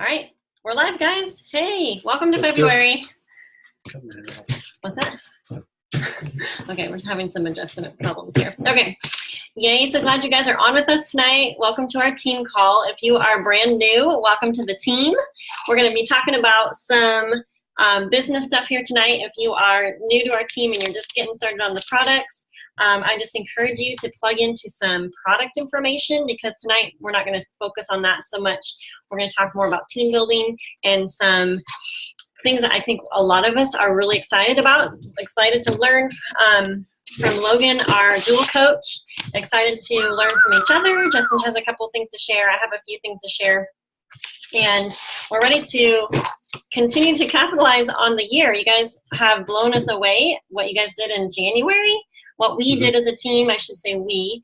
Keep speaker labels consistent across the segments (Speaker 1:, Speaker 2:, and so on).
Speaker 1: All right, we're live, guys. Hey, welcome to
Speaker 2: Let's
Speaker 1: February. What's that? Okay, we're having some adjustment problems here. Okay, yay, so glad you guys are on with us tonight. Welcome to our team call. If you are brand new, welcome to the team. We're going to be talking about some business stuff here tonight. If you are new to our team and you're just getting started on the products, I just encourage you to plug into some product information, because tonight we're not going to focus on that so much. We're going to talk more about team building and some things that I think a lot of us are really excited about, excited to learn from Logan, our dual coach, excited to learn from each other. Justin has a couple things to share. I have a few things to share. And we're ready to continue to capitalize on the year. You guys have blown us away, what you guys did in January. What we did as a team, I should say we,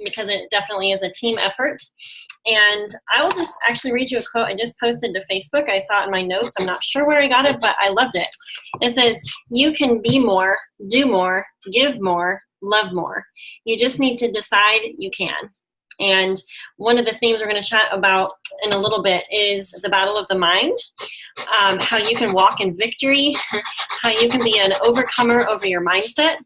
Speaker 1: because it definitely is a team effort. And I will just actually read you a quote I just posted to Facebook. I saw it in my notes. I'm not sure where I got it, but I loved it. It says, "You can be more, do more, give more, love more. You just need to decide you can." And one of the themes we're going to chat about in a little bit is the battle of the mind, how you can walk in victory, how you can be an overcomer over your mindset.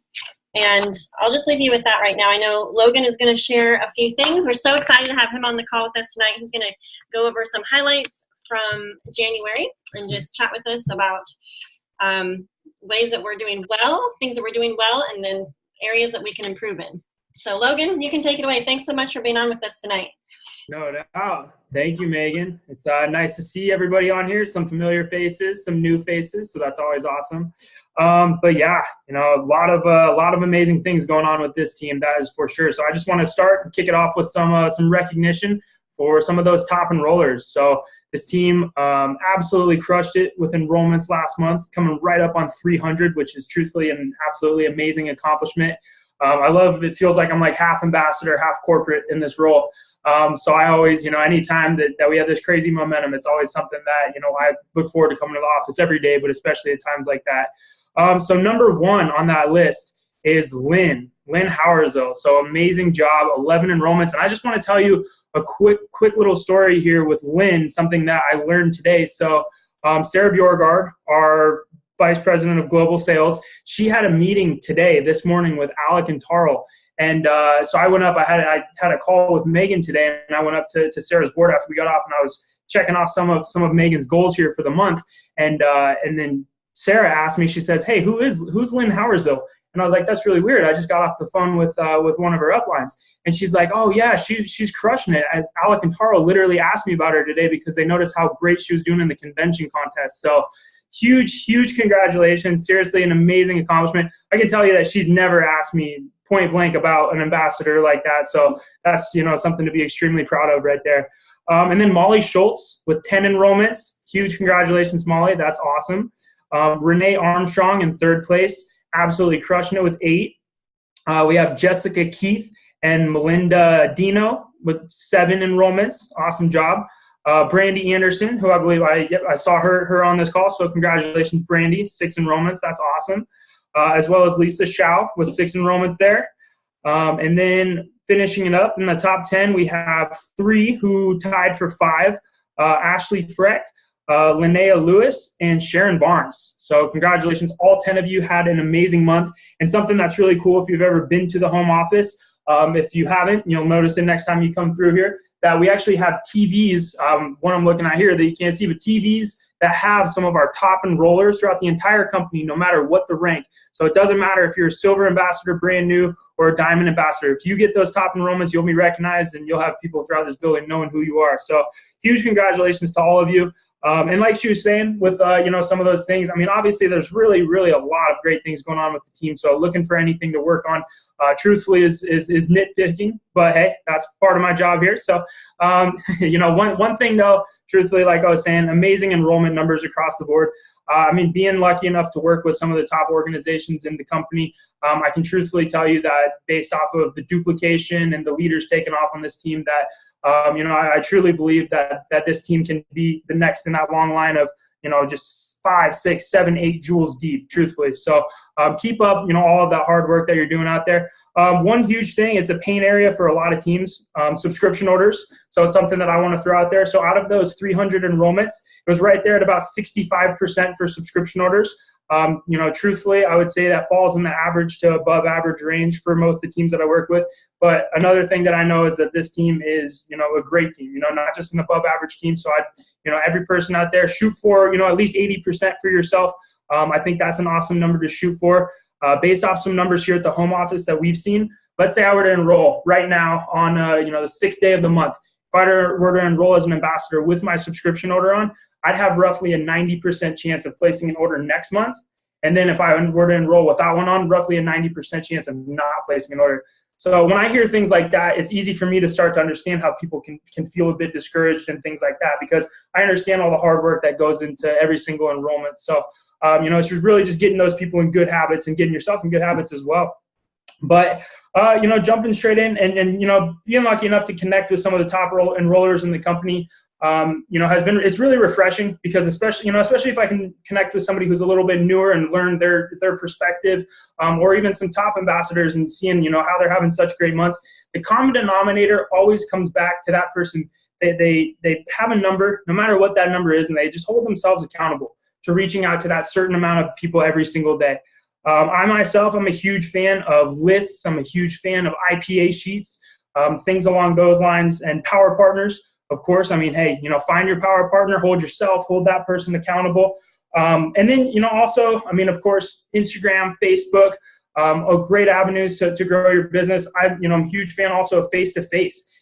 Speaker 1: And I'll just leave you with that right now. I know Logan is going to share a few things. We're so excited to have him on the call with us tonight. He's going to go over some highlights from January and just chat with us about ways that we're doing well, things that we're doing well, and then areas that we can improve in. So Logan, you can take it away. Thanks so much for being on with us tonight.
Speaker 2: No doubt. Thank you, Megan. It's nice to see everybody on here, some familiar faces, some new faces, so that's always awesome. But yeah, a lot of amazing things going on with this team, that is for sure. So I just want to start and kick it off with some recognition for some of those top enrollers. So this team absolutely crushed it with enrollments last month, coming right up on 300, which is truthfully an absolutely amazing accomplishment. I love it. Feels like I'm like half ambassador, half corporate in this role. So I always, anytime that we have this crazy momentum, it's always something that, I look forward to coming to the office every day, but especially at times like that. So number one on that list is Lynn Howerzel. So amazing job, 11 enrollments. And I just want to tell you a quick little story here with Lynn, something that I learned today. So Sarah Bjorgard, our Vice President of Global Sales, she had a meeting this morning with Alec and Tarl. And so I went up, I had a call with Megan today, and I went up to Sarah's board after we got off, and I was checking off some of Megan's goals here for the month. And then Sarah asked me, she says, "Hey, who's Lynn Howerzel?" And I was like, "That's really weird. I just got off the phone with one of her uplines." And she's like, "Oh yeah, she's crushing it. Alec and Tarl literally asked me about her today because they noticed how great she was doing in the convention contest." So huge congratulations. Seriously, an amazing accomplishment. I can tell you that she's never asked me point blank about an ambassador like that. So that's, something to be extremely proud of right there. And then Molly Schultz with 10 enrollments. Huge congratulations, Molly. That's awesome. Renee Armstrong in third place, absolutely crushing it with 8. We have Jessica Keith and Melinda Dino with 7 enrollments. Awesome job. Brandy Anderson, who I believe I saw her on this call. So congratulations, Brandy, 6 enrollments. That's awesome. As well as Lisa Shao with 6 enrollments there. And then finishing it up in the top 10, we have 3 who tied for 5. Ashley Freck, Linnea Lewis, and Sharon Barnes. So congratulations. All 10 of you had an amazing month. And something that's really cool, if you've ever been to the home office, if you haven't, you'll notice it next time you come through here, that we actually have TVs, one I'm looking at here that you can't see, but TVs that have some of our top enrollers throughout the entire company, no matter what the rank. So it doesn't matter if you're a silver ambassador, brand new, or a diamond ambassador. If you get those top enrollments, you'll be recognized, and you'll have people throughout this building knowing who you are. So huge congratulations to all of you. And like she was saying with, some of those things, obviously there's really a lot of great things going on with the team. So looking for anything to work on, truthfully is nitpicking, but hey, that's part of my job here. So, one thing though, truthfully, like I was saying, amazing enrollment numbers across the board. Being lucky enough to work with some of the top organizations in the company, I can truthfully tell you that based off of the duplication and the leaders taken off on this team, that I truly believe that this team can be the next in that long line of, just 5, 6, 7, 8 jewels deep, truthfully. So keep up, all of that hard work that you're doing out there. One huge thing, it's a pain area for a lot of teams, subscription orders. So it's something that I want to throw out there. So out of those 300 enrollments, it was right there at about 65% for subscription orders. Truthfully, I would say that falls in the average to above average range for most of the teams that I work with. But another thing that I know is that this team is, a great team, not just an above average team. So every person out there, shoot for, at least 80% for yourself. I think that's an awesome number to shoot for. Based off some numbers here at the home office that we've seen, let's say I were to enroll right now on, the 6th day of the month. If I were to enroll as an ambassador with my subscription order on, I'd have roughly a 90% chance of placing an order next month. And then if I were to enroll without one on, roughly a 90% chance of not placing an order. So when I hear things like that, it's easy for me to start to understand how people can feel a bit discouraged and things like that, because I understand all the hard work that goes into every single enrollment. So, it's really just getting those people in good habits and getting yourself in good habits as well. But, jumping straight in and being lucky enough to connect with some of the top enrollers in the company, it's really refreshing, because especially if I can connect with somebody who's a little bit newer and learn their perspective, or even some top ambassadors and seeing, how they're having such great months, the common denominator always comes back to that person. They have a number, no matter what that number is, and they just hold themselves accountable to reaching out to that certain amount of people every single day. I myself, I'm a huge fan of lists. I'm a huge fan of IPA sheets, things along those lines, and power partners. Of course, hey, find your power partner, hold that person accountable. And then, also, of course, Instagram, Facebook, are great avenues to grow your business. I'm a huge fan also of face-to-face.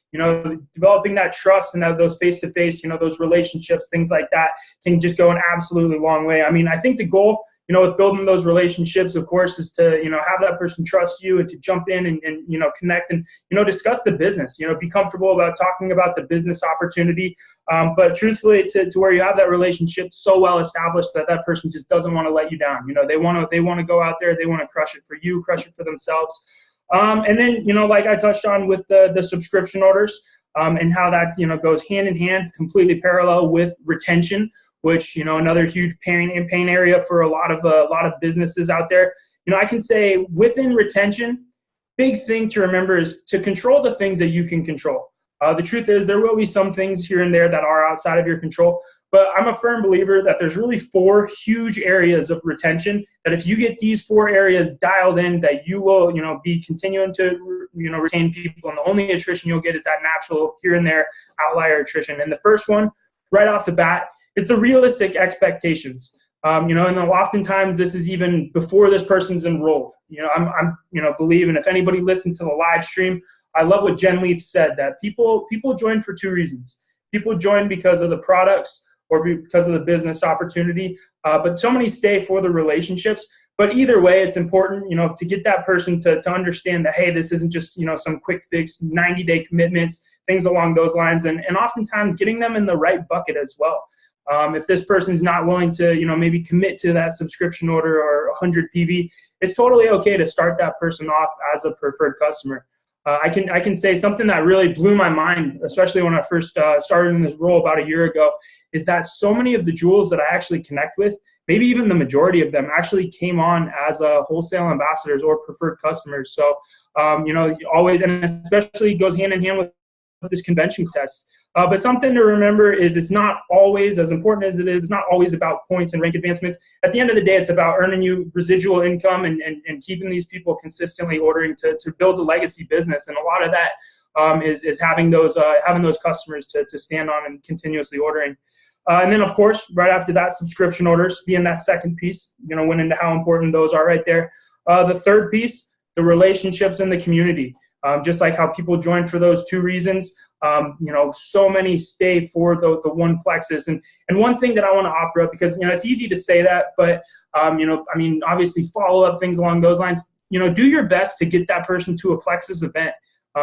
Speaker 2: Developing that trust and those face-to-face, those relationships, things like that can just go an absolutely long way. I think the goal, with building those relationships, of course, is to, have that person trust you and to jump in and connect and, discuss the business, be comfortable about talking about the business opportunity. But truthfully, to where you have that relationship so well established that that person just doesn't want to let you down. They want to go out there. They want to crush it for you, crush it for themselves. And then, like I touched on with the subscription orders, and how that, goes hand in hand, completely parallel with retention, which, another huge pain area for a lot of businesses out there. I can say within retention, big thing to remember is to control the things that you can control. The truth is there will be some things here and there that are outside of your control, but I'm a firm believer that there's really 4 huge areas of retention that if you get these 4 areas dialed in, that you will, be continuing to, retain people. And the only attrition you'll get is that natural here and there outlier attrition. And the first one right off the bat is the realistic expectations. And oftentimes this is even before this person's enrolled. I'm believe, and if anybody listened to the live stream, I love what Jen Leaf said, that people join for 2 reasons. People join because of the products or because of the business opportunity, but so many stay for the relationships. But either way, it's important, to get that person to understand that, hey, this isn't just, some quick fix, 90-day commitments, things along those lines, and oftentimes getting them in the right bucket as well. If this person's not willing to, maybe commit to that subscription order or 100 PV, it's totally okay to start that person off as a preferred customer. I can say something that really blew my mind, especially when I first started in this role about a year ago, is that so many of the jewels that I actually connect with, maybe even the majority of them, actually came on as wholesale ambassadors or preferred customers. So, always, and especially goes hand in hand with this convention test. But something to remember is it's not always, as important as it is, it's not always about points and rank advancements. At the end of the day, it's about earning you residual income and keeping these people consistently ordering to build a legacy business. And a lot of that is having those customers to stand on and continuously ordering. And then, of course, right after that, subscription orders being that second piece, went into how important those are right there. The third piece, the relationships in the community. Just like how people join for those 2 reasons, so many stay for the one plexus. And one thing that I want to offer up, because, it's easy to say that, but, obviously follow up things along those lines, do your best to get that person to a plexus event.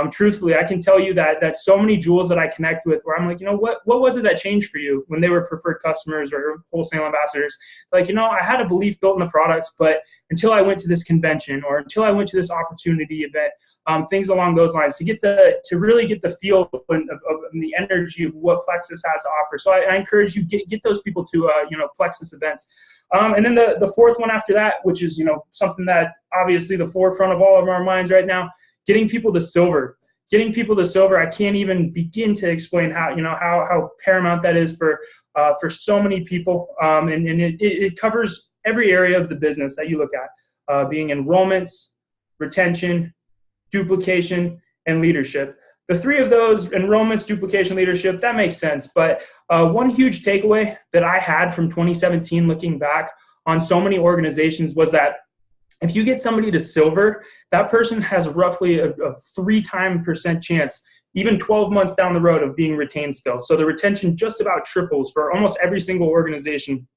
Speaker 2: Truthfully, I can tell you that so many jewels that I connect with where I'm like, what was it that changed for you when they were preferred customers or wholesale ambassadors? Like, I had a belief built in the products, but until I went to this convention or until I went to this opportunity event, things along those lines to get to really get the feel and the energy of what Plexus has to offer. So I encourage you get those people to Plexus events. And then the fourth one after that, which is something that obviously the forefront of all of our minds right now, getting people to silver. Getting people to silver, I can't even begin to explain how paramount that is for so many people. And it covers every area of the business that you look at, being enrollments, retention, duplication, and leadership. The three of those, enrollments, duplication, leadership, that makes sense. But one huge takeaway that I had from 2017 looking back on so many organizations was that if you get somebody to silver, that person has roughly a 3% chance, even 12 months down the road, of being retained still. So the retention just about triples for almost every single organization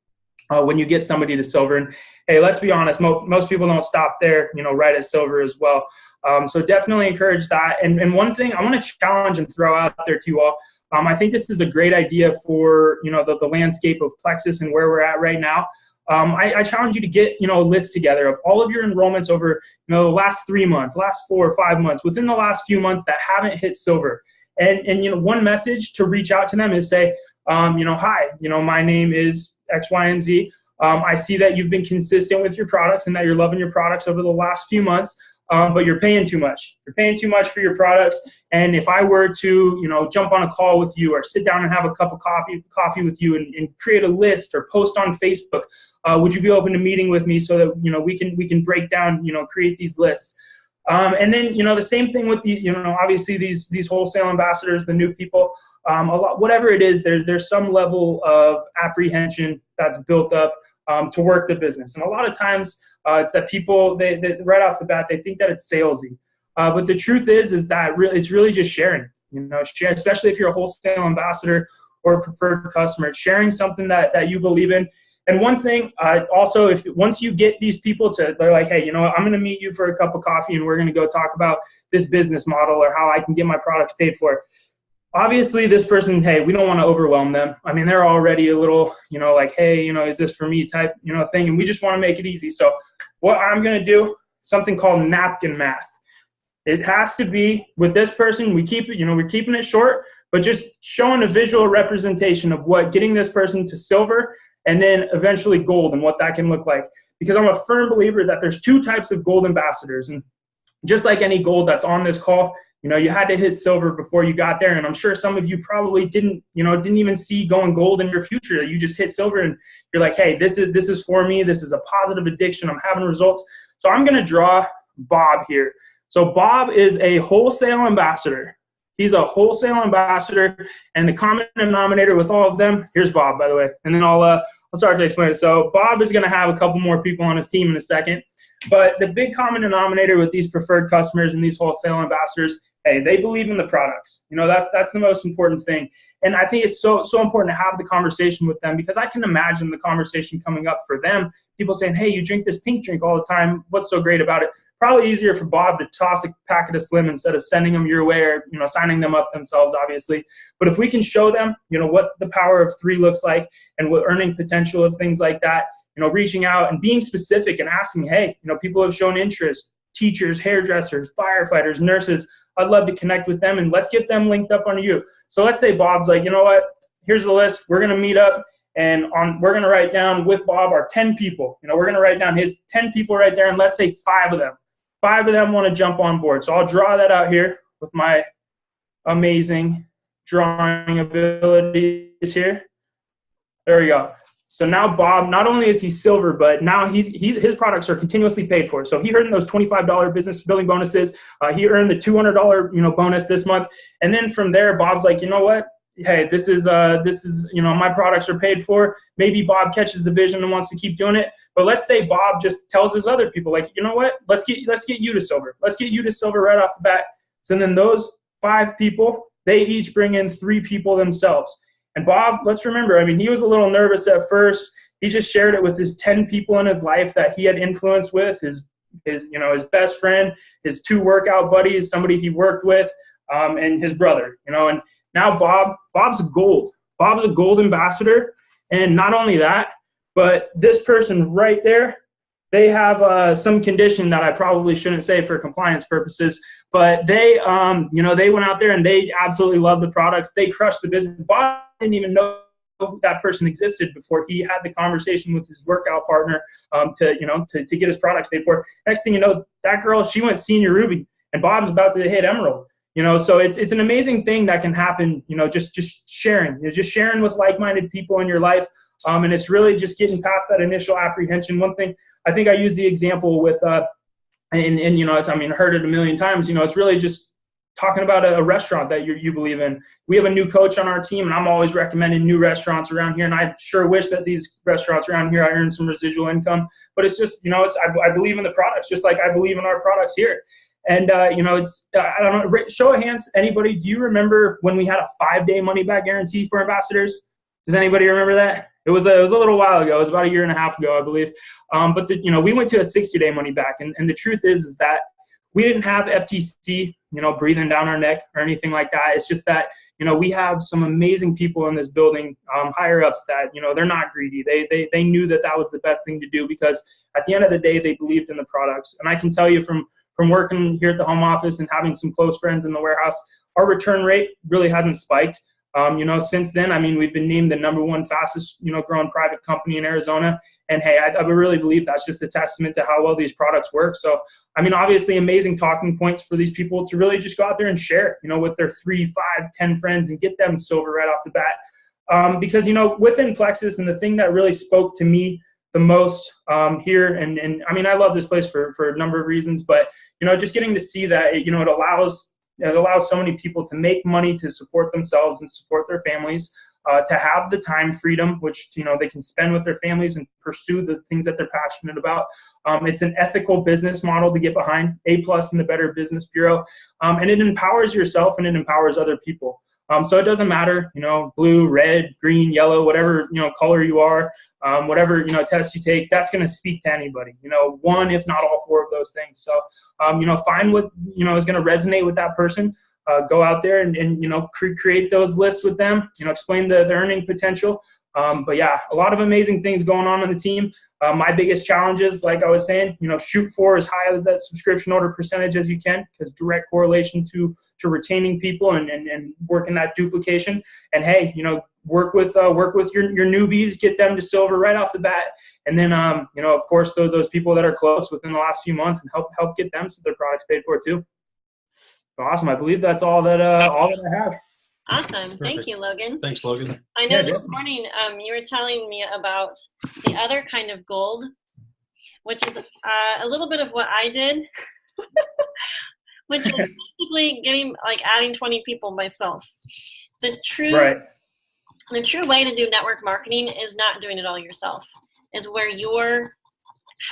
Speaker 2: when you get somebody to silver. And hey, let's be honest, most people don't stop there, right at silver as well. So definitely encourage that. And one thing I want to challenge and throw out there to you all, I think this is a great idea for, the landscape of Plexus and where we're at right now. I challenge you to get, a list together of all of your enrollments over, the last 3 months, last 4 or 5 months, within the last few months that haven't hit silver. And one message to reach out to them is say, hi, my name is X, Y, and Z. I see that you've been consistent with your products and that you're loving your products over the last few months, but you're paying too much. You're paying too much for your products. And if I were to, jump on a call with you or sit down and have a cup of coffee with you and create a list or post on Facebook, would you be open to meeting with me so that, we can break down, create these lists? And then, the same thing with the, obviously these wholesale ambassadors, the new people, whatever it is, there's some level of apprehension that's built up to work the business. And a lot of times it's that people, they right off the bat, they think that it's salesy. But the truth is that it's really just sharing, especially if you're a wholesale ambassador or a preferred customer, sharing something that you believe in. And one thing, also, once you get these people they're like, hey, I'm going to meet you for a cup of coffee and we're going to go talk about this business model or how I can get my products paid for. Obviously, this person, hey, we don't want to overwhelm them. I mean, they're already a little, like, hey, is this for me type, thing. And we just want to make it easy. So what I'm going to do, something called napkin math. It has to be with this person. We keep it, we're keeping it short, but just showing a visual representation of what getting this person to silver and then eventually gold and what that can look like. Because I'm a firm believer that there's 2 types of gold ambassadors. And just like any gold that's on this call, you had to hit silver before you got there. And I'm sure some of you probably didn't even see going gold in your future. You just hit silver and you're like, hey, this is for me. This is a positive addiction. I'm having results. So I'm going to draw Bob here. So Bob is a wholesale ambassador. He's a wholesale ambassador, and the common denominator with all of them, here's Bob, by the way, and then I'll start to explain it. So Bob is going to have a couple more people on his team in a second, but the big common denominator with these preferred customers and these wholesale ambassadors, hey, they believe in the products. That's the most important thing, and I think it's so important to have the conversation with them, because I can imagine the conversation coming up for them, people saying, hey, you drink this pink drink all the time. What's so great about it? Probably easier for Bob to toss a packet of Slim instead of sending them your way or, signing them up themselves, obviously. But if we can show them, what the power of 3 looks like and what earning potential of things like that, reaching out and being specific and asking, hey, people have shown interest, teachers, hairdressers, firefighters, nurses, I'd love to connect with them and let's get them linked up on you. So let's say Bob's like, what, here's the list. We're going to meet up and we're going to write down with Bob our 10 people. We're going to write down his 10 people right there, and let's say 5 of them want to jump on board. So I'll draw that out here with my amazing drawing abilities here. There we go. So now Bob, not only is he silver, but now his products are continuously paid for. So he earned those $25 business building bonuses. He earned the $200 bonus this month. And then from there, Bob's like, what? Hey, this is my products are paid for. Maybe Bob catches the vision and wants to keep doing it. But let's say Bob just tells his other people, like, what? Let's get you to silver. Let's get you to silver right off the bat. So then those 5 people, they each bring in 3 people themselves. And Bob, let's remember, he was a little nervous at first. He just shared it with his 10 people in his life that he had influence with, his best friend, his 2 workout buddies, somebody he worked with, and his brother, and now Bob's gold. Bob's a gold ambassador. And not only that, but this person right there, they have some condition that I probably shouldn't say for compliance purposes, but they went out there and they absolutely love the products. They crushed the business. Bob didn't even know that person existed before he had the conversation with his workout partner to get his products paid for. Next thing you know, that girl, she went senior Ruby. and Bob's about to hit Emerald. So it's an amazing thing that can happen, just sharing, just sharing with like-minded people in your life. And it's really just getting past that initial apprehension. One thing, I think I use the example with, heard it a million times, it's really just talking about a restaurant that you believe in. We have a new coach on our team, and I'm always recommending new restaurants around here. And I sure wish that these restaurants around here, I earn some residual income, but it's just, I believe in the products, just like I believe in our products here. And, I don't know, show of hands, anybody, do you remember when we had a 5-day money-back guarantee for ambassadors? Does anybody remember that? It was a little while ago. It was about a year and a half ago, I believe. But we went to a 60-day money-back. And the truth is that we didn't have FTC, breathing down our neck or anything like that. It's just that, we have some amazing people in this building, higher ups that, they're not greedy. They knew that was the best thing to do, because at the end of the day, they believed in the products. And I can tell you from working here at the home office and having some close friends in the warehouse, our return rate really hasn't spiked. Since then, we've been named the #1 fastest, growing private company in Arizona. And hey, I really believe that's just a testament to how well these products work. So, obviously amazing talking points for these people to really just go out there and share, with their 3, 5, 10 friends and get them silver right off the bat. Because, within Plexus, and the thing that really spoke to me the most here, and I love this place for a number of reasons, but, just getting to see that, it allows so many people to make money, to support themselves and support their families, to have the time freedom, which, they can spend with their families and pursue the things that they're passionate about. It's an ethical business model to get behind, A+ in the Better Business Bureau. And it empowers yourself and it empowers other people. So it doesn't matter, blue, red, green, yellow, whatever, color you are, whatever, test you take, that's going to speak to anybody, one, if not all 4 of those things. So, find what, is going to resonate with that person. Go out there and create those lists with them, explain the earning potential. But yeah, a lot of amazing things going on the team. My biggest challenges, like I was saying, shoot for as high of that subscription order percentage as you can, because direct correlation to retaining people and working that duplication. And hey, work with your newbies, get them to silver right off the bat. And then, of course, those people that are close within the last few months, and help get them their products paid for too. Awesome. I believe that's all that I have.
Speaker 1: Awesome.
Speaker 3: Perfect.
Speaker 1: Thank you, Logan.
Speaker 3: Thanks, Logan.
Speaker 1: I know this morning you were telling me about the other kind of gold, which is a little bit of what I did, which is basically adding 20 people myself. The true way to do network marketing is not doing it all yourself, is where you're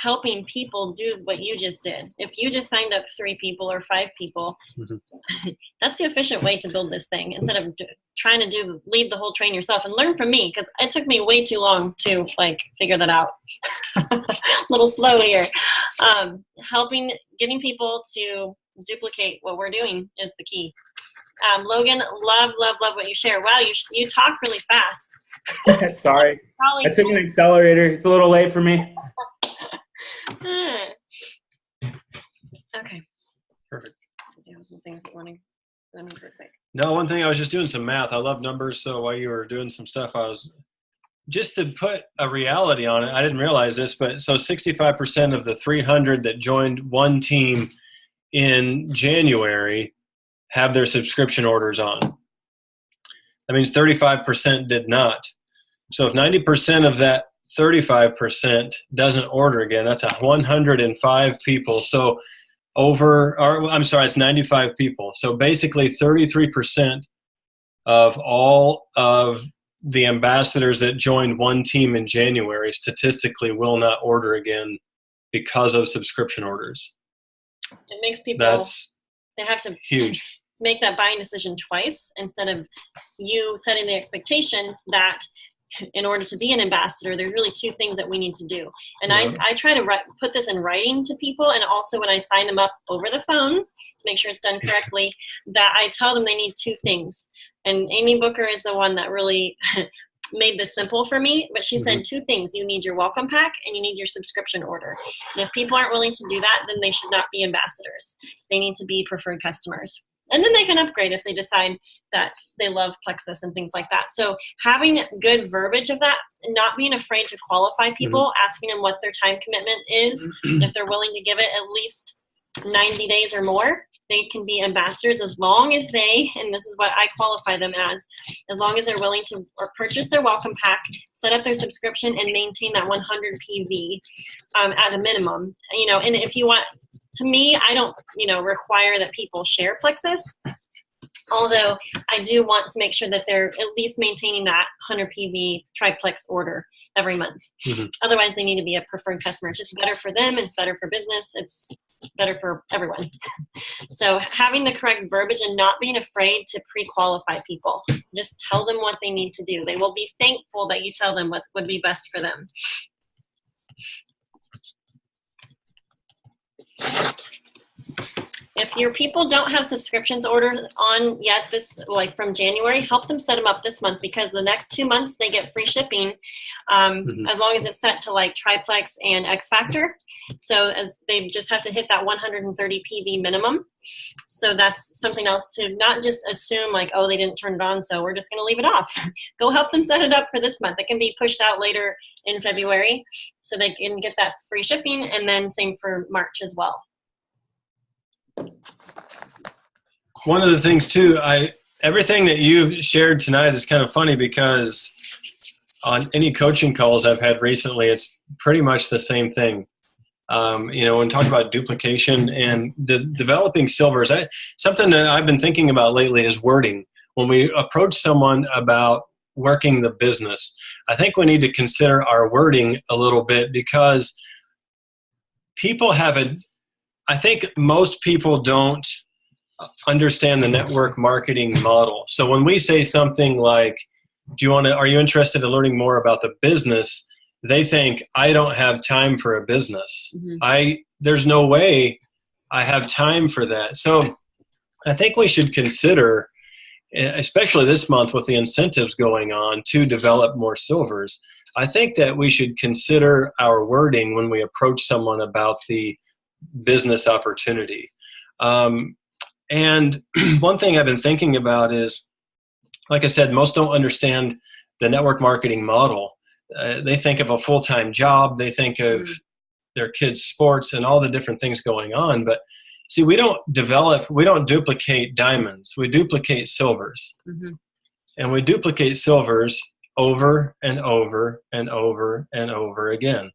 Speaker 1: helping people do what you just did. If you just signed up 3 people or 5 people, that's the efficient way to build this thing, instead of trying to lead the whole train yourself. And learn from me, because it took me way too long to figure that out. A little slow here. Getting people to duplicate what we're doing is the key. Logan, love what you share. Wow, you talk really fast.
Speaker 2: Sorry, I took an accelerator. It's a little late for me.
Speaker 1: Okay.
Speaker 3: Perfect.
Speaker 1: You have some things that want to run over quick.
Speaker 3: No, one thing, I was just doing some math. I love numbers, so while you were doing some stuff, I was just to put a reality on it. I didn't realize this, but so 65% of the 300 that joined one team in January have their subscription orders on. That means 35% did not. So if 90% of that 35% doesn't order again, that's 105 people. So it's 95 people. So basically 33% of all of the ambassadors that joined one team in January statistically will not order again because of subscription orders.
Speaker 1: It makes people, they have to
Speaker 3: huge.
Speaker 1: Make that buying decision twice, instead of you setting the expectation that in order to be an ambassador, there's really 2 things that we need to do. And I try to put this in writing to people, and also when I sign them up over the phone to make sure it's done correctly, that I tell them they need 2 things. And Amy Booker is the one that really made this simple for me, but she said 2 things. You need your welcome pack and you need your subscription order. And if people aren't willing to do that, then they should not be ambassadors. They need to be preferred customers. And then they can upgrade if they decide that they love Plexus and things like that. So having good verbiage of that, and not being afraid to qualify people, asking them what their time commitment is, if they're willing to give it at least 90 days or more, they can be ambassadors as long as they, and this is what I qualify them as long as they're willing to purchase their welcome pack, set up their subscription, and maintain that 100 PV at a minimum. And if you want, to me, I don't, require that people share Plexus. Although I do want to make sure that they're at least maintaining that 100 PV triplex order every month. Mm-hmm. Otherwise, they need to be a preferred customer. It's just better for them. It's better for business. It's better for everyone. So having the correct verbiage and not being afraid to pre-qualify people. Just tell them what they need to do. They will be thankful that you tell them what would be best for them. If your people don't have subscriptions ordered on yet, from January, help them set them up this month, because the next 2 months they get free shipping, as long as it's set to like triplex and X Factor. So as they just have to hit that 130 PV minimum. So that's something else to not just assume like, oh, they didn't turn it on, so we're just going to leave it off. Go help them set it up for this month. It can be pushed out later in February so they can get that free shipping, and then same for March as well.
Speaker 3: One of the things too, everything that you've shared tonight is kind of funny, because on any coaching calls I've had recently, it's pretty much the same thing. When talking about duplication and developing silvers, something that I've been thinking about lately is wording. When we approach someone about working the business, I think we need to consider our wording a little bit, because I think most people don't understand the network marketing model. So when we say something like, are you interested in learning more about the business? They think, I don't have time for a business. Mm-hmm. There's no way I have time for that. So I think we should consider, especially this month with the incentives going on to develop more silvers, I think that we should consider our wording when we approach someone about the business opportunity. And one thing I've been thinking about is, like I said, most don't understand the network marketing model. They think of a full-time job. They think of their kids' sports and all the different things going on. But see, we don't duplicate diamonds. We duplicate silvers. Mm-hmm. And we duplicate silvers over and over and over and over again.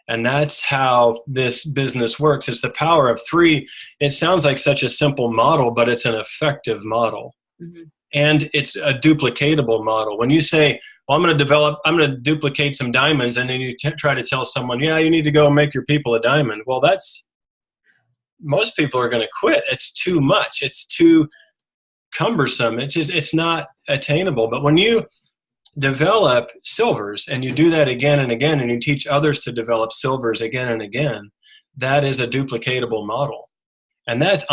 Speaker 3: And that's how this business works. It's the power of three. It sounds like such a simple model, but it's an effective model. Mm-hmm. And it's a duplicatable model. When you say, well, I'm going to duplicate some diamonds, and then you try to tell someone, yeah, you need to go make your people a diamond. Well, most people are going to quit. It's too much. It's too cumbersome. It's not attainable. But when you develop silvers, and you do that again and again, and you teach others to develop silvers again and again, that is a duplicatable model. And that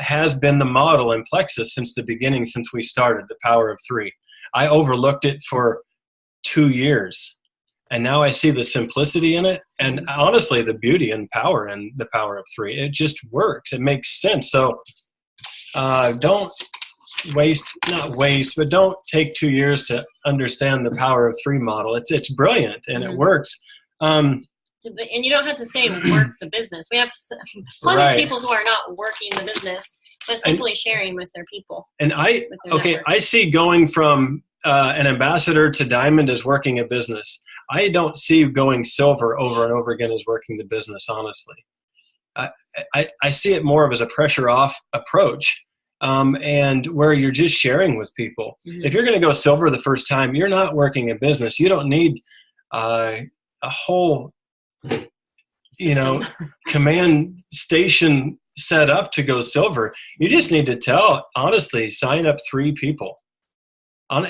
Speaker 3: has been the model in Plexus since the beginning, since we started the power of three. I overlooked it for 2 years, and now I see the simplicity in it, and honestly, the beauty and power in the power of three. It just works. It makes sense. So don't take 2 years to understand the power of three model. It's brilliant, and it works.
Speaker 1: And you don't have to say work the business. We have plenty of people who are not working the business, but simply sharing with their people.
Speaker 3: And I see going from an ambassador to diamond as working a business. I don't see going silver over and over again as working the business, honestly. I see it more of as a pressure off approach. And where you're just sharing with people. Mm-hmm. If you're going to go silver the first time, you're not working a business. You don't need a whole, command station set up to go silver. You just need to honestly, sign up 3 people. So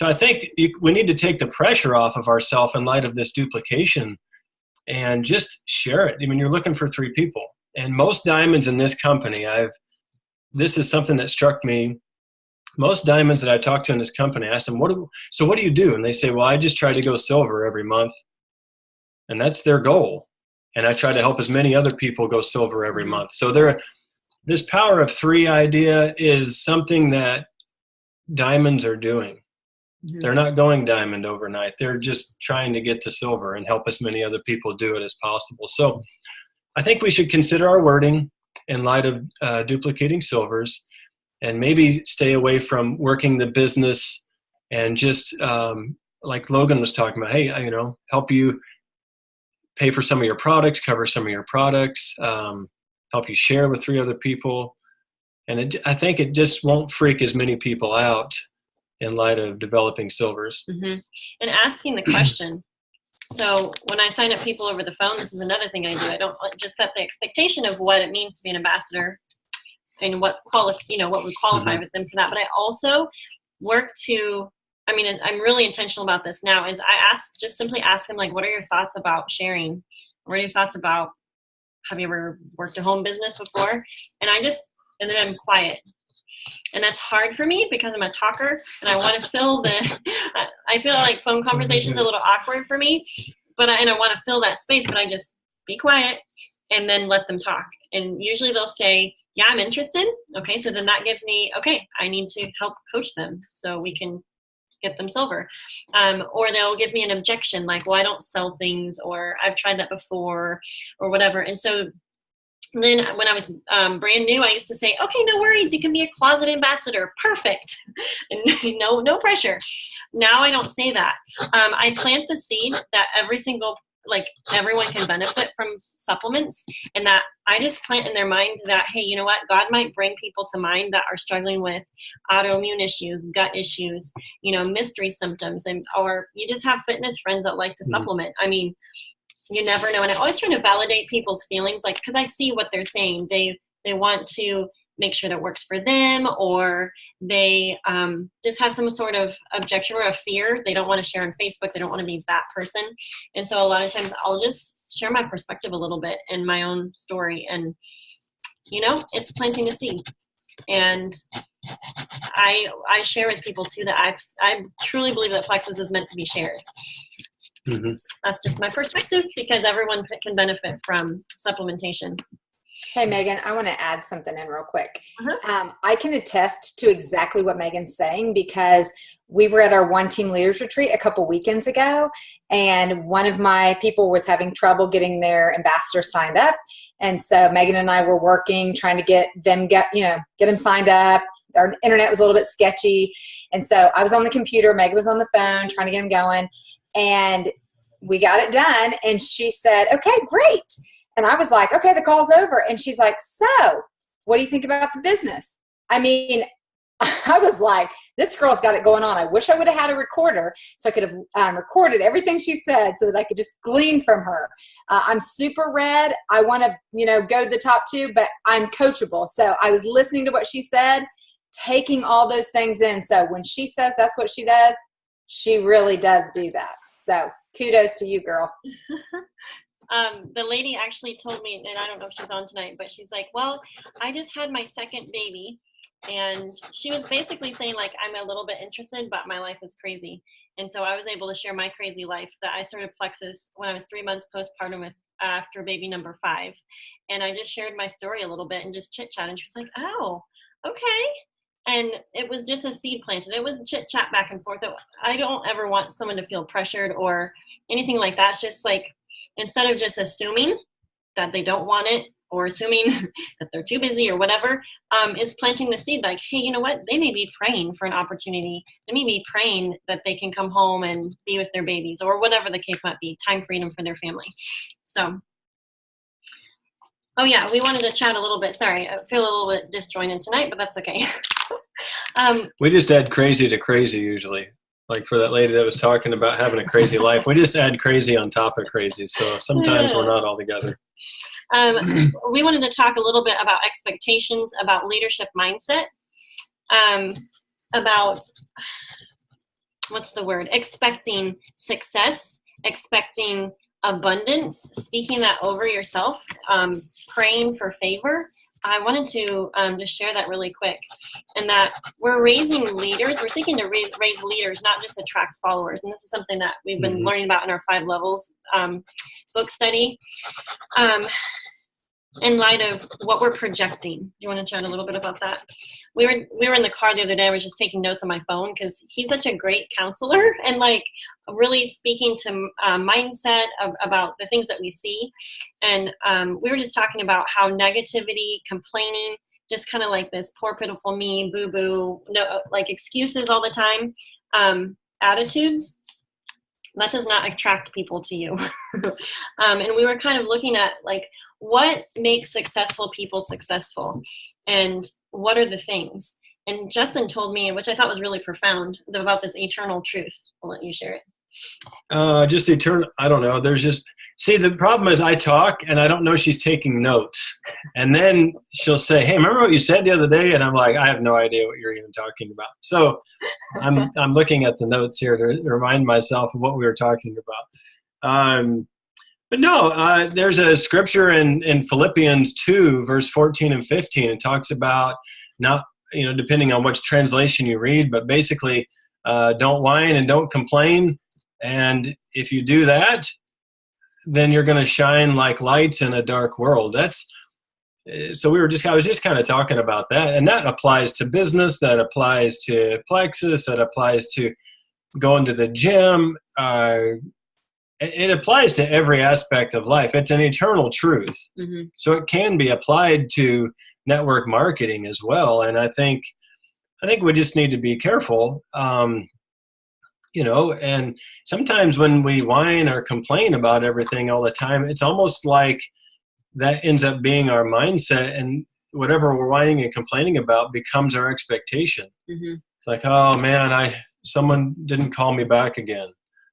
Speaker 3: I think we need to take the pressure off of ourselves in light of this duplication and just share it. I mean, you're looking for 3 people. And most diamonds in this company, this is something that struck me. Most diamonds that I talked to in this company, I asked them, what do you do? And they say, well, I just try to go silver every month. And that's their goal. And I try to help as many other people go silver every month. So this power of 3 idea is something that diamonds are doing. Mm-hmm. They're not going diamond overnight. They're just trying to get to silver and help as many other people do it as possible. So I think we should consider our wording in light of duplicating silvers, and maybe stay away from working the business and just like Logan was talking about, hey, help you pay for some of your products, cover some of your products, help you share with 3 other people. And I think it just won't freak as many people out in light of developing silvers.
Speaker 1: Mm-hmm. And asking the question. So when I sign up people over the phone, this is another thing I do. I don't just set the expectation of what it means to be an ambassador and what what would qualify with them for that. But I also work to, I'm really intentional about this now, is I simply ask them, like, what are your thoughts about sharing? What are your thoughts about, have you ever worked a home business before? And then I'm quiet. And that's hard for me because I'm a talker and I want to I feel like phone conversations are a little awkward for me, and I want to fill that space, but I just be quiet and then let them talk. And usually they'll say, yeah, I'm interested. Okay. So then that gives me, okay, I need to help coach them so we can get them silver. Or they'll give me an objection, like, well, I don't sell things, or I've tried that before, or whatever. And so then when I was brand new, I used to say, okay, no worries, you can be a closet ambassador. Perfect. And no pressure. Now I don't say that. I plant the seed that everyone can benefit from supplements, and that I just plant in their mind that, hey, you know what? God might bring people to mind that are struggling with autoimmune issues, gut issues, mystery symptoms, or you just have fitness friends that like to supplement. You never know. And I always try to validate people's feelings, because I see what they're saying. They want to make sure that works for them, or they just have some sort of objection or a fear. They don't want to share on Facebook. They don't want to be that person. And so a lot of times I'll just share my perspective a little bit and my own story. And, it's planting a seed. And I share with people too that I truly believe that Plexus is meant to be shared. Mm-hmm. That's just my perspective, because everyone can benefit from supplementation.
Speaker 4: Hey, Megan, I want to add something in real quick. Uh-huh. I can attest to exactly what Megan's saying, because we were at our One Team Leaders Retreat a couple weekends ago, and one of my people was having trouble getting their ambassador signed up. And so Megan and I were working, trying to get them signed up. Our internet was a little bit sketchy. And so I was on the computer, Megan was on the phone, trying to get them going. And we got it done. And she said, okay, great. And I was like, okay, the call's over. And she's like, so what do you think about the business? I was like, this girl's got it going on. I wish I would have had a recorder so I could have recorded everything she said so that I could just glean from her. I'm super red. I want to, go to the top 2, but I'm coachable. So I was listening to what she said, taking all those things in. So when she says that's what she does, she really does do that. So kudos to you, girl.
Speaker 1: The lady actually told me, and I don't know if she's on tonight, but she's like, well, I just had my second baby. And she was basically saying, like, I'm a little bit interested, but my life is crazy. And so I was able to share my crazy life, that I started Plexus when I was 3 months postpartum after baby number 5. And I just shared my story a little bit and just chit chat. And she was like, oh, okay. And it was just a seed planted. It was chit chat back and forth. I don't ever want someone to feel pressured or anything like that. It's just like, instead of just assuming that they don't want it, or assuming that they're too busy or whatever, is planting the seed, like, hey, you know what? They may be praying for an opportunity. They may be praying that they can come home and be with their babies, or whatever the case might be, time freedom for their family. So, oh yeah, we wanted to chat a little bit. Sorry, I feel a little bit disjointed tonight, but that's okay.
Speaker 3: We just add crazy to crazy usually. Like for that lady that was talking about having a crazy life, we just add crazy on top of crazy. So sometimes we're not all together.
Speaker 1: We wanted to talk a little bit about expectations, about leadership mindset, about, what's the word? Expecting success, expecting abundance, speaking that over yourself, praying for favor. I wanted to just share that really quick, and that we're raising leaders. We're seeking to raise leaders, not just attract followers. And this is something that we've been learning about in our 5 levels book study. in light of what we're projecting. Do you want to chat a little bit about that? We were in the car the other day. I was just taking notes on my phone because he's such a great counselor and like really speaking to mindset about the things that we see. And we were just talking about how negativity, complaining, just kind of like this poor pitiful me, boo boo, no, like excuses all the time, attitudes, that does not attract people to you. And we were kind of looking at like what makes successful people successful and what are the things. And Justin told me, which I thought was really profound, about this eternal truth. I'll let you share it.
Speaker 3: Just eternal. I don't know. There's just, see, the problem is I talk and I don't know she's taking notes. And then she'll say, hey, remember what you said the other day? And I'm like, I have no idea what you're even talking about. So I'm looking at the notes here to remind myself of what we were talking about. But no, there's a scripture in Philippians 2, verse 14 and 15. It talks about not, depending on which translation you read, but basically don't whine and don't complain. And if you do that, then you're going to shine like lights in a dark world. I was just kind of talking about that. And that applies to business, that applies to Plexus, that applies to going to the gym. It applies to every aspect of life. It's an eternal truth. Mm-hmm. So it can be applied to network marketing as well. And I think we just need to be careful. And sometimes when we whine or complain about everything all the time, it's almost like that ends up being our mindset, and whatever we're whining and complaining about becomes our expectation. Mm-hmm. It's like, oh man, someone didn't call me back again.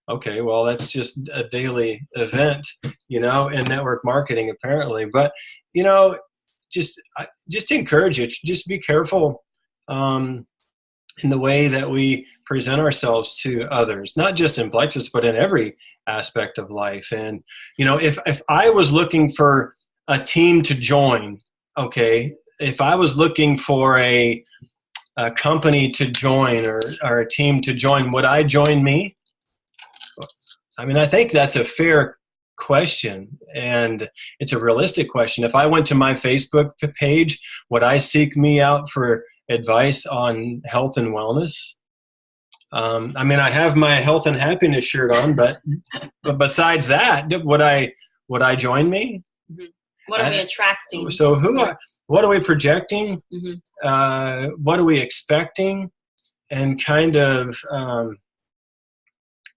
Speaker 3: Okay, well, that's just a daily event, in network marketing apparently. But, just to encourage you, just be careful in the way that we present ourselves to others, not just in Plexus, but in every aspect of life. And, if I was looking for a team to join, okay, if I was looking for a company to join or a team to join, would I join me? I mean, I think that's a fair question, and it's a realistic question. If I went to my Facebook page, would I seek me out for advice on health and wellness? I have my health and happiness shirt on, but besides that, would I join me?
Speaker 1: Mm-hmm. What are we attracting?
Speaker 3: So what are we projecting? Mm-hmm. What are we expecting? And kind of,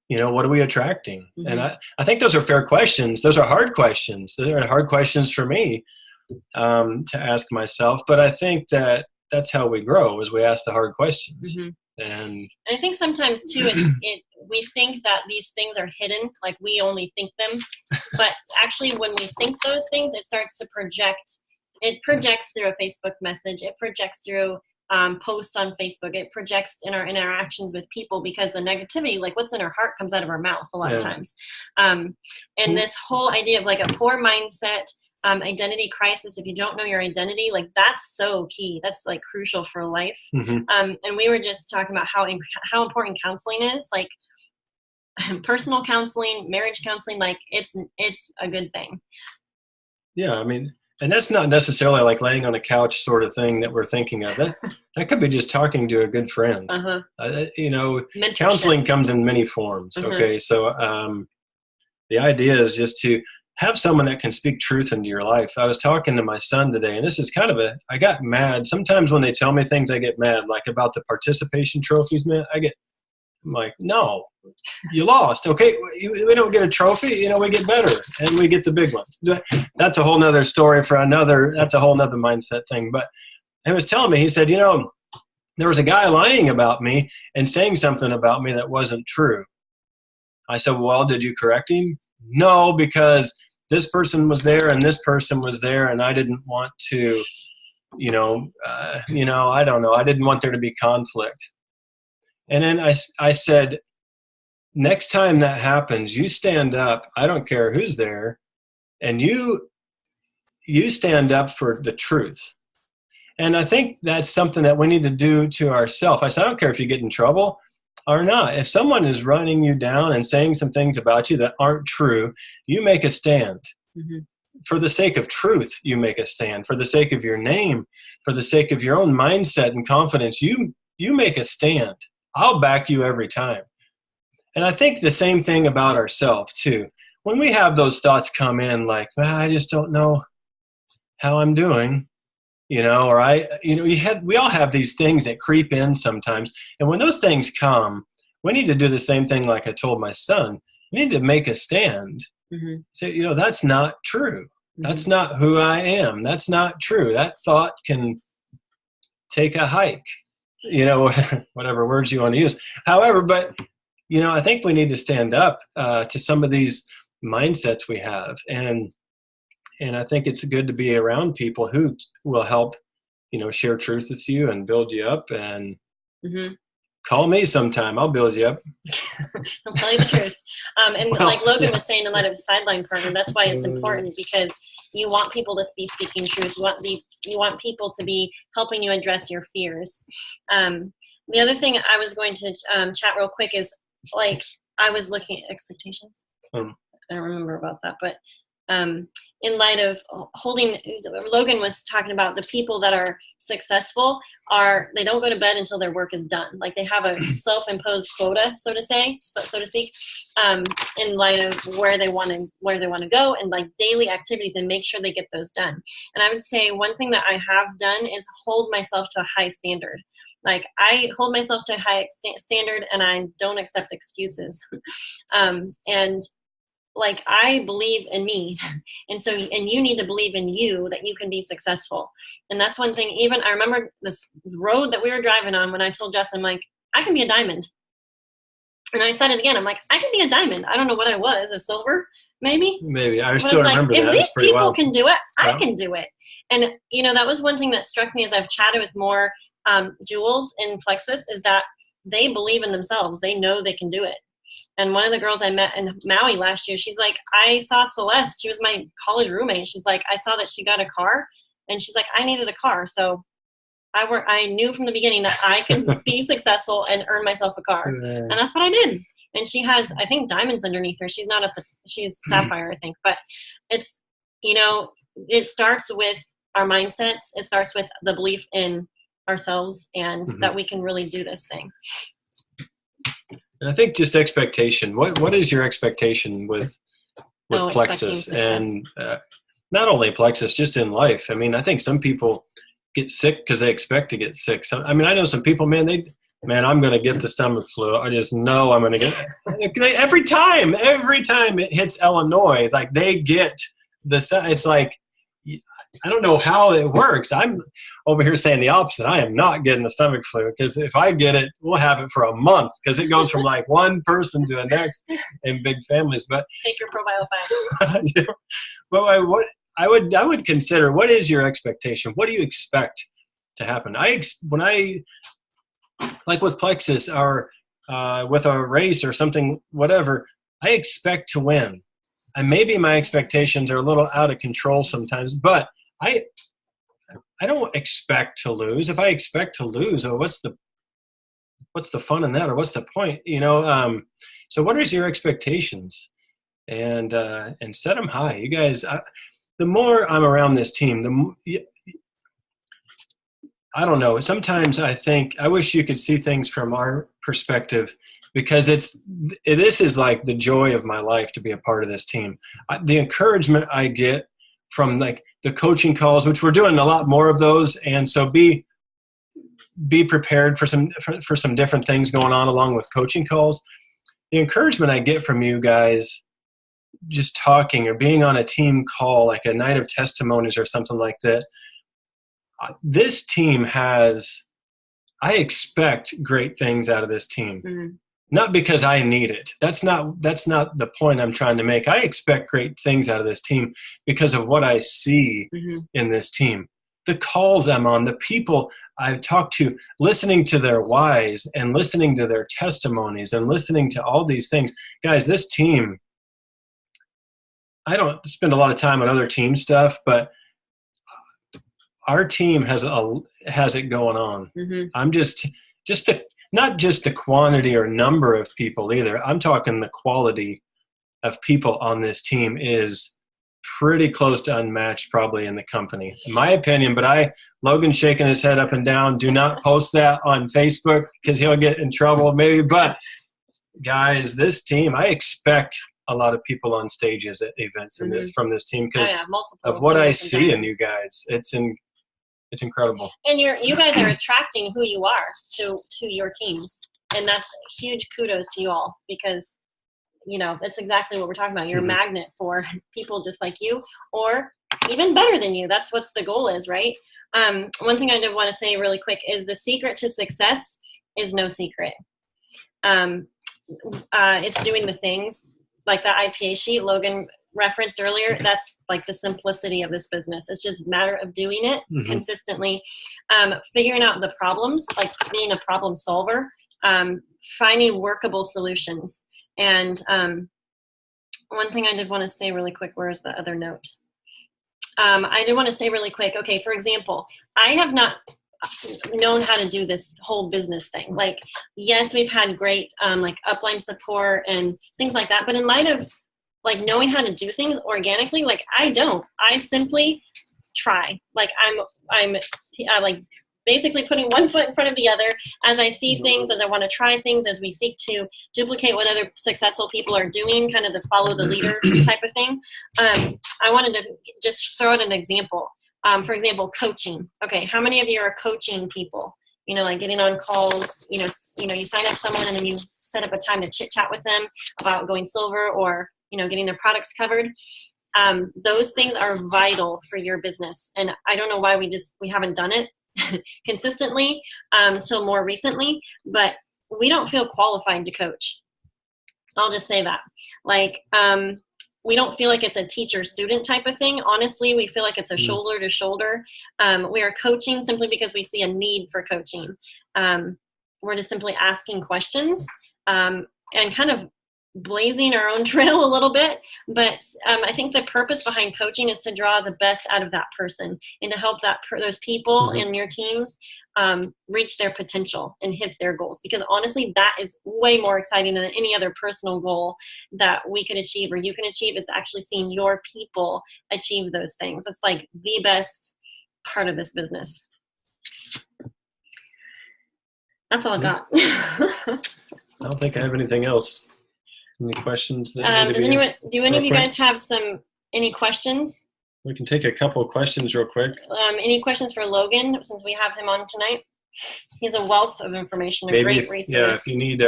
Speaker 3: what are we attracting? Mm-hmm. And I think those are fair questions. Those are hard questions. They're hard questions for me to ask myself. But I think that's how we grow, is we ask the hard questions. Mm-hmm. And I
Speaker 1: think sometimes too, we think that these things are hidden, like we only think them. But actually, when we think those things, it starts to project. It projects through a Facebook message. It projects through posts on Facebook. It projects in our interactions with people, because the negativity, like what's in our heart, comes out of our mouth a lot of times. And this whole idea of like a poor mindset, identity crisis, if you don't know your identity, like that's so key. That's like crucial for life. Mm-hmm. And we were just talking about how important counseling is, like personal counseling, marriage counseling, like it's a good thing.
Speaker 3: Yeah, and that's not necessarily like laying on a couch sort of thing that we're thinking of. That could be just talking to a good friend. Uh-huh. Counseling comes in many forms. Uh-huh. Okay, so the idea is just to have someone that can speak truth into your life. I was talking to my son today, and this is kind of I got mad. Sometimes when they tell me things, I get mad, like about the participation trophies, man. I'm like, no, you lost. Okay, we don't get a trophy. We get better, and we get the big one. That's a whole nother story that's a whole nother mindset thing. But he was telling me, he said, there was a guy lying about me and saying something about me that wasn't true. I said, well, did you correct him? No, because this person was there and this person was there, and I didn't want to, I don't know. I didn't want there to be conflict. And then I said, next time that happens, you stand up. I don't care who's there, and you stand up for the truth. And I think that's something that we need to do to ourselves. I said, I don't care if you get in trouble or not. If someone is running you down and saying some things about you that aren't true, you make a stand. Mm-hmm. for the sake of truth, you make a stand. For the sake of your name, for the sake of your own mindset and confidence, you make a stand. I'll back you every time. And I think the same thing about ourselves too. When we have those thoughts come in like, I just don't know how I'm doing, or we all have these things that creep in sometimes. And when those things come, we need to do the same thing like I told my son. We need to make a stand. Mm-hmm. Say, that's not true. Mm-hmm. That's not who I am. That's not true. That thought can take a hike, whatever words you want to use. However, but, I think we need to stand up to some of these mindsets we have. And I think it's good to be around people who will help, share truth with you and build you up. And mm-hmm. Call me sometime. I'll build you up.
Speaker 1: I'll tell you the truth. And like Logan was saying in light of the sideline program, that's why it's important, because you want people to be speaking truth. You want people to be helping you address your fears. The other thing I was going to chat real quick is, like, I was looking at expectations. I don't remember about that, but in light of Logan was talking about the people that are successful they don't go to bed until their work is done. Like, they have a self-imposed quota, so to speak, in light of where they want to go, and like daily activities, and make sure they get those done. And I would say one thing that I have done is hold myself to a high standard. Like, I hold myself to a high standard, and I don't accept excuses. And like, I believe in me. And you need to believe in you, that you can be successful. And that's one thing. Even I remember this road that we were driving on when I told Jess, I'm like, I can be a diamond. And I said it again. I'm like, I can be a diamond. I don't know what I was, a silver, maybe.
Speaker 3: I still remember that.
Speaker 1: If these people can do it, I can do it. And, that was one thing that struck me as I've chatted with more jewels in Plexus, is that they believe in themselves. They know they can do it. And one of the girls I met in Maui last year, she's like, I saw Celeste. She was my college roommate. She's like, I saw that she got a car, and she's like, I needed a car. So I knew from the beginning that I can be successful and earn myself a car. And that's what I did. And she has, I think, diamonds underneath her. She's not she's sapphire, I think. But it's, it starts with our mindsets. It starts with the belief in ourselves, and that we can really do this thing.
Speaker 3: And I think just expectation. What is your expectation with Plexus? And not only Plexus, just in life. I mean, I think some people get sick because they expect to get sick. I know some people, I'm going to get the stomach flu. I just know I'm going to get it. Every time it hits Illinois, like, they get the stuff. It's like, I don't know how it works. I'm over here saying the opposite. I am not getting the stomach flu, because if I get it, we'll have it for a month, because it goes from like one person to the next in big families. But
Speaker 1: take your probiotics.
Speaker 3: Yeah. But what I would consider, what is your expectation? What do you expect to happen? When I like with Plexus or with a race or something, whatever, I expect to win. And maybe my expectations are a little out of control sometimes, but I don't expect to lose. If I expect to lose, what's the fun in that, or what's the point? So what is your expectations? And set them high. You guys, the more I'm around this team, I don't know. Sometimes I think I wish you could see things from our perspective, because this is like the joy of my life to be a part of this team. The encouragement I get from like the coaching calls, which we're doing a lot more of those, and so be prepared for some different things going on along with coaching calls. The encouragement I get from you guys, just talking or being on a team call, like a night of testimonies or something like that. This team I expect great things out of this team. Mm-hmm. Not because I need it. That's not the point I'm trying to make. I expect great things out of this team because of what I see in this team. The calls I'm on, the people I've talked to, listening to their whys and listening to their testimonies and listening to all these things. Guys, this team, I don't spend a lot of time on other team stuff, but our team has it going on. Mm-hmm. I'm not just the quantity or number of people either. I'm talking the quality of people on this team is pretty close to unmatched probably in the company, in my opinion. But Logan's shaking his head up and down. Do not post that on Facebook because he'll get in trouble maybe. But guys, this team, I expect a lot of people on stages at events in from this team because of what I see in you guys. It's incredible. And
Speaker 1: you guys are attracting who you are to your teams. And that's huge kudos to you all because, you know, that's exactly what we're talking about. You're a magnet for people just like you or even better than you. That's what the goal is, right? One thing I did want to say really quick is the secret to success is no secret. It's doing the things like the IPA sheet Logan referenced earlier. That's like the simplicity of this business. It's just a matter of doing it consistently, figuring out the problems, like being a problem solver, finding workable solutions. And one thing I did want to say really quick, where's the other note? I did want to say really quick, okay, for example, I have not known how to do this whole business thing. Like, yes, we've had great like upline support and things like that, but in light of like knowing how to do things organically, like I simply try. Like I'm like basically putting one foot in front of the other as I see things, as I want to try things, as we seek to duplicate what other successful people are doing, kind of the follow the leader type of thing. I wanted to just throw out an example. For example, coaching. Okay, how many of you are coaching people? You know, like getting on calls, you sign up someone and then you set up a time to chit chat with them about going silver or, you know, getting their products covered. Those things are vital for your business. And I don't know why we haven't done it consistently till more recently, but we don't feel qualified to coach. I'll just say that. Like, we don't feel like it's a teacher-student type of thing. Honestly, we feel like it's a shoulder-to-shoulder. We are coaching simply because we see a need for coaching. We're just simply asking questions and kind of blazing our own trail a little bit. But I think the purpose behind coaching is to draw the best out of that person and to help those people in your teams reach their potential and hit their goals. Because honestly, that is way more exciting than any other personal goal that we could achieve or you can achieve. It's actually seeing your people achieve those things. It's like the best part of this business. That's all I got.
Speaker 3: I don't think I have anything else. Any questions?
Speaker 1: Do any of you guys have any questions?
Speaker 3: We can take a couple of questions real quick.
Speaker 1: Any questions for Logan, since we have him on tonight? He's a wealth of information, a great resource.
Speaker 3: Yeah, if you need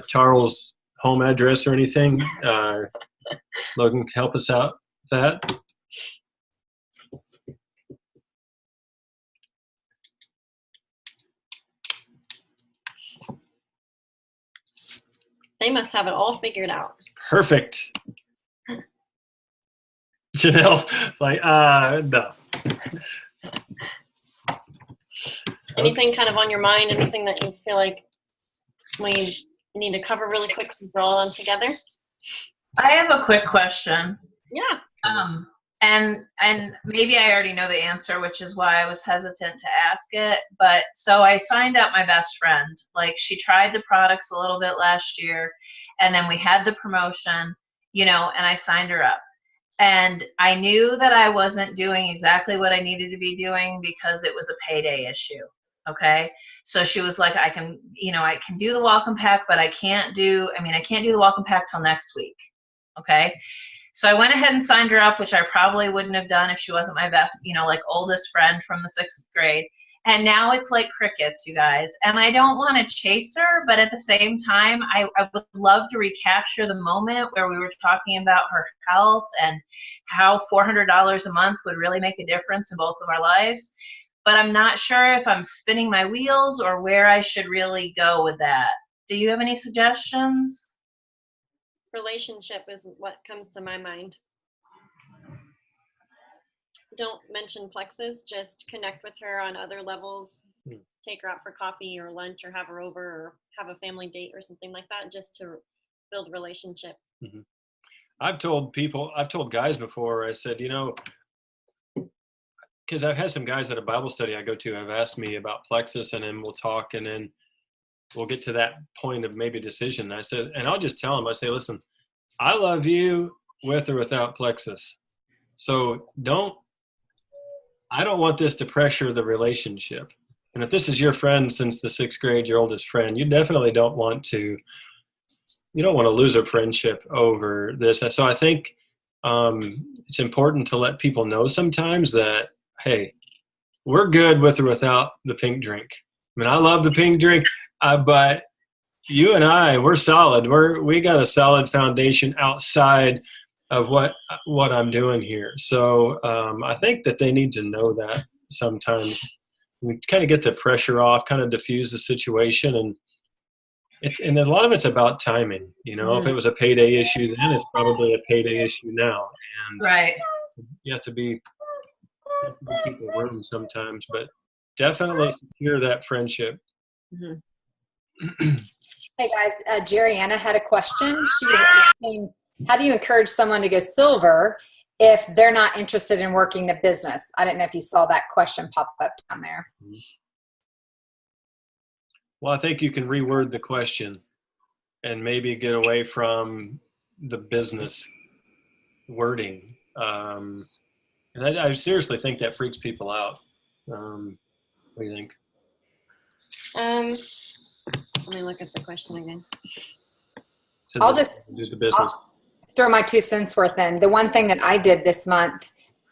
Speaker 3: Charles' home address or anything, Logan can help us out with that.
Speaker 1: They must have it all figured out.
Speaker 3: Perfect. Janelle, like, no.
Speaker 1: Anything kind of on your mind? Anything that you feel like we need to cover really quick since we're all on together?
Speaker 5: I have a quick question.
Speaker 1: Yeah.
Speaker 5: And maybe I already know the answer, which is why I was hesitant to ask it. But so I signed up my best friend. Like, she tried the products a little bit last year, and then we had the promotion, you know, and I signed her up. And I knew that I wasn't doing exactly what I needed to be doing because it was a payday issue. Okay. So she was like, I can do the welcome pack, but I can't do the welcome pack till next week. Okay. So I went ahead and signed her up, which I probably wouldn't have done if she wasn't my best, like oldest friend from the 6th grade. And now it's like crickets, you guys. And I don't want to chase her, but at the same time, I would love to recapture the moment where we were talking about her health and how $400 a month would really make a difference in both of our lives. But I'm not sure if I'm spinning my wheels or where I should really go with that. Do you have any suggestions?
Speaker 1: Relationship is what comes to my mind. Don't mention plexus, just connect with her on other levels. Take her out for coffee or lunch or have her over or have a family date or something like that, just to build relationship.
Speaker 3: Mm-hmm. I've told guys before, I said, because I've had some guys at a Bible study I go to have asked me about plexus, and then we'll talk, and then we'll get to that point of maybe decision. I said, and I'll just tell them, I say, listen, I love you with or without plexus. So I don't want this to pressure the relationship. And if this is your friend since the 6th grade, your oldest friend, you definitely don't want to lose a friendship over this. So I think it's important to let people know sometimes that, hey, we're good with or without the pink drink. I mean, I love the pink drink, but you and we're solid. We got a solid foundation outside of what I'm doing here. So I think that they need to know that sometimes. We kind of get the pressure off, kind of diffuse the situation, and a lot of it's about timing. If it was a payday issue, then it's probably a payday issue now. And
Speaker 5: Right.
Speaker 3: you have to give people room sometimes, but definitely secure that friendship.
Speaker 4: Mm-hmm. Hey guys, Jerriana had a question. She was asking, how do you encourage someone to go silver if they're not interested in working the business? I didn't know if you saw that question pop up down there.
Speaker 3: Well, I think you can reword the question and maybe get away from the business wording. And I seriously think that freaks people out. What do you think?
Speaker 1: Let me look at the question again.
Speaker 4: I'll just
Speaker 3: do the business.
Speaker 4: Throw my 2 cents worth in. The one thing that I did this month,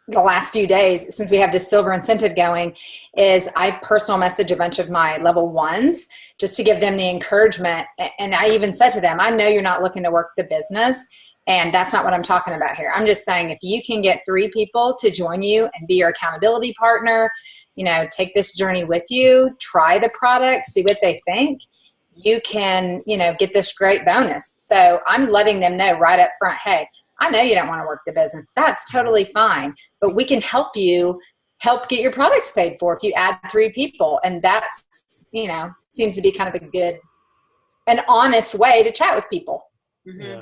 Speaker 4: the last few days, since we have this silver incentive going, is I personal message a bunch of my level 1s just to give them the encouragement. And I even said to them, I know you're not looking to work the business, and that's not what I'm talking about here. I'm just saying, if you can get 3 people to join you and be your accountability partner, take this journey with you, try the product, see what they think, you can, get this great bonus. So I'm letting them know right up front, hey, I know you don't want to work the business. That's totally fine. But we can help you get your products paid for if you add 3 people. And that's, seems to be kind of an honest way to chat with people.
Speaker 1: Mm-hmm.
Speaker 3: Yeah.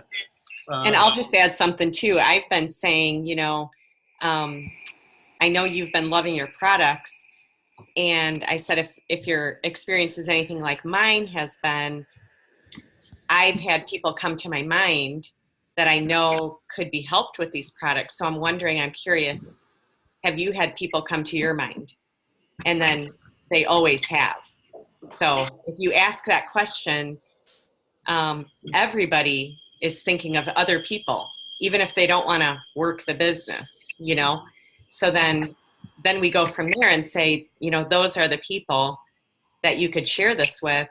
Speaker 6: And I'll just add something too. I've been saying, I know you've been loving your products. And I said, if your experience is anything like mine has been, I've had people come to my mind that I know could be helped with these products. So I'm curious, have you had people come to your mind? And then they always have. So if you ask that question, everybody is thinking of other people, even if they don't want to work the business, So then we go from there and say, those are the people that you could share this with,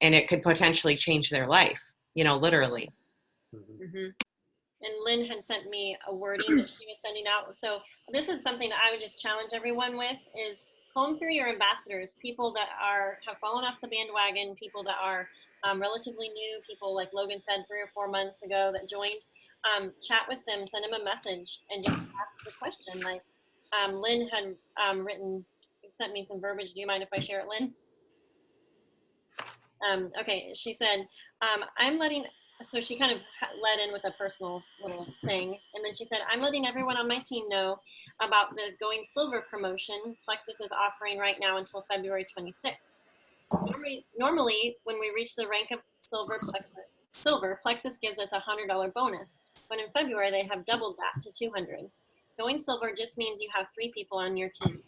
Speaker 6: and it could potentially change their life, literally.
Speaker 1: Mm-hmm. And Lynn had sent me a wording that she was sending out. So this is something that I would just challenge everyone with, is comb through your ambassadors, people that have fallen off the bandwagon, people that are relatively new, people like Logan said 3 or 4 months ago that joined. Chat with them, send them a message, and just ask the question. Like Lynn had sent me some verbiage. Do you mind if I share it, Lynn? Okay, she said, so she kind of led in with a personal little thing. And then she said, I'm letting everyone on my team know about the Going Silver promotion Plexus is offering right now until February 26th. Normally, when we reach the rank of Silver, Plexus gives us a $100 bonus. But in February, they have doubled that to $200. Going Silver just means you have 3 people on your team.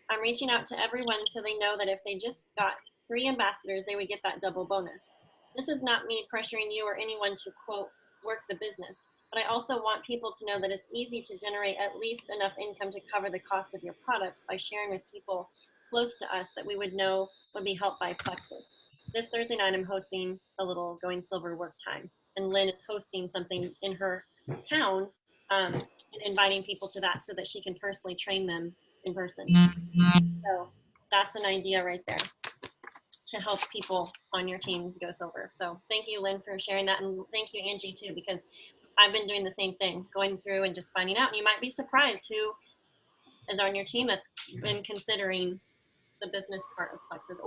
Speaker 1: I'm reaching out to everyone so they know that if they just got 3 ambassadors, they would get that double bonus. This is not me pressuring you or anyone to, quote, work the business, but I also want people to know that it's easy to generate at least enough income to cover the cost of your products by sharing with people close to us that we would know would be helped by Plexus. This Thursday night, I'm hosting a little Going Silver work time, and Lynn is hosting something in her town and inviting people to that so that she can personally train them in person. So that's an idea right there to help people on your teams go silver. So thank you, Lynn, for sharing that. And thank you, Angie, too, because I've been doing the same thing, going through and just finding out. And you might be surprised who is on your team that's been considering the business part of Plexus,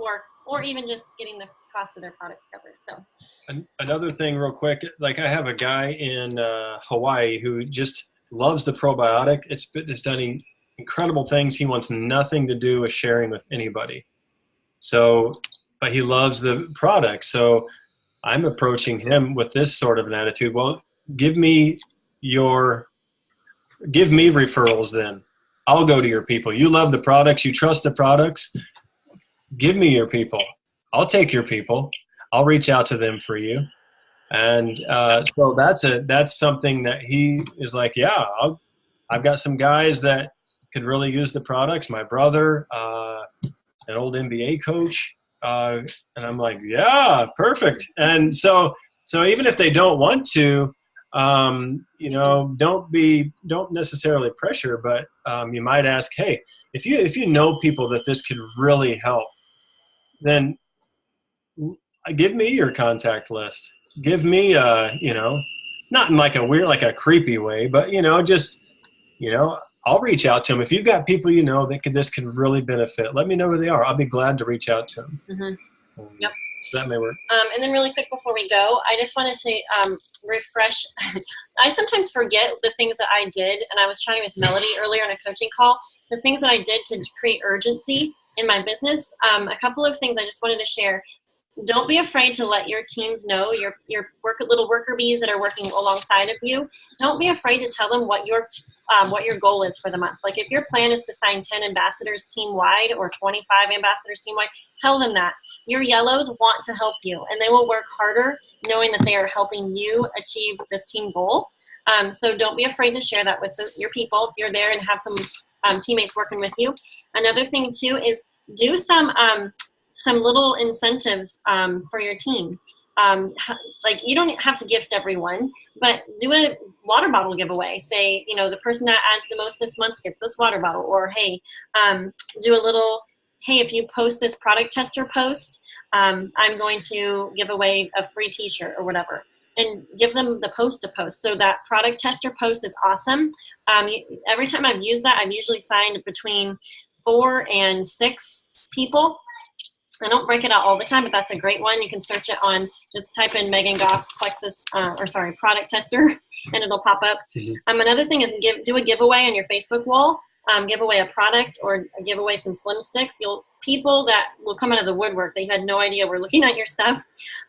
Speaker 1: or even just getting the cost of their products covered. So
Speaker 3: another thing real quick, like I have a guy in Hawaii who just loves the probiotic. It's done incredible things. He wants nothing to do with sharing with anybody. So, but he loves the product. So I'm approaching him with this sort of an attitude. Well, give me your give me referrals then. I'll go to your people. You love the products. You trust the products. Give me your people. I'll take your people. I'll reach out to them for you. And so that's something that he is like, yeah, I've got some guys that could really use the products. My brother, an old NBA coach. And I'm like, yeah, perfect. And so even if they don't want to, you know, don't necessarily pressure, but you might ask, hey, if you know people that this could really help, then give me your contact list. Give me, you know, not in like a weird, like a creepy way, but, you know, just, you know, I'll reach out to them. If you've got people you know that this could really benefit, let me know who they are. I'll be glad to reach out to them.
Speaker 1: Mm-hmm. Yep.
Speaker 3: So that may work.
Speaker 1: And then really quick before we go, I just wanted to refresh. I sometimes forget the things that I did, and I was chatting with Melody earlier on a coaching call, the things that I did to create urgency in my business. A couple of things I just wanted to share. Don't be afraid to let your teams know, your little worker bees that are working alongside of you. Don't be afraid to tell them what your goal is for the month. Like if your plan is to sign 10 ambassadors team-wide or 25 ambassadors team-wide, tell them that. Your yellows want to help you, and they will work harder knowing that they are helping you achieve this team goal. So don't be afraid to share that with your people if you're there and have some teammates working with you. Another thing too is do some little incentives for your team. Like you don't have to gift everyone, but do a water bottle giveaway. Say, you know, the person that adds the most this month gets this water bottle, or hey, do a little, hey, if you post this product tester post, I'm going to give away a free t-shirt or whatever, and give them the post to post. So that product tester post is awesome. Every time I've used that, I've usually signed between 4 and 6 people. I don't break it out all the time, but that's a great one. You can search it on, just type in Megan Goff Plexus, product tester, and it'll pop up. Mm-hmm. Another thing is do a giveaway on your Facebook wall. Give away a product or give away some Slim Sticks. People that will come out of the woodwork, they had no idea we're looking at your stuff.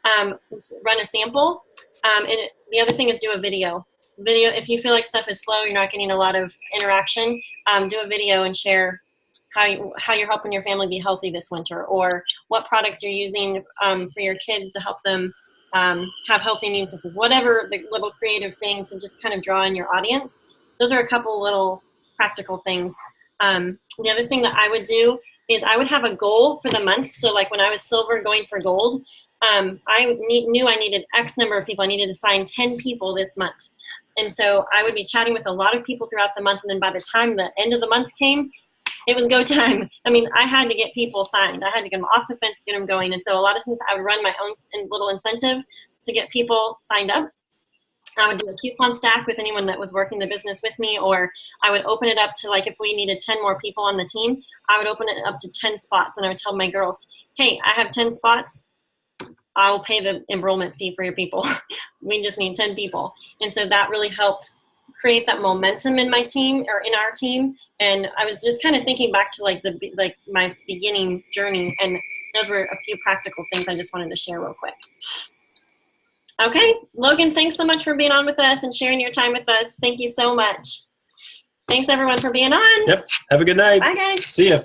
Speaker 1: Run a sample. The other thing is do a video. If you feel like stuff is slow, you're not getting a lot of interaction, do a video and share how you're helping your family be healthy this winter, or what products you're using for your kids to help them have healthy immune systems. Whatever the little creative thing to just kind of draw in your audience. Those are a couple little practical things. The other thing that I would do is I would have a goal for the month. So like when I was silver going for gold, I knew I needed X number of people. I needed to sign 10 people this month. And so I would be chatting with a lot of people throughout the month. And then by the time the end of the month came, it was go time. I mean, I had to get people signed. I had to get them off the fence, get them going. And so a lot of times I would run my own little incentive to get people signed up. I would do a coupon stack with anyone that was working the business with me, or I would open it up to, like, if we needed 10 more people on the team, I would open it up to 10 spots. And I would tell my girls, hey, I have 10 spots. I will pay the enrollment fee for your people. We just need 10 people. And so that really helped create that momentum in my team, or in our team. And I was just kind of thinking back to my beginning journey, and those were a few practical things I just wanted to share real quick. Okay, Logan, thanks so much for being on with us and sharing your time with us. Thank you so much. Thanks everyone for being on.
Speaker 3: Yep. Have a good night.
Speaker 1: Bye guys.
Speaker 3: See ya.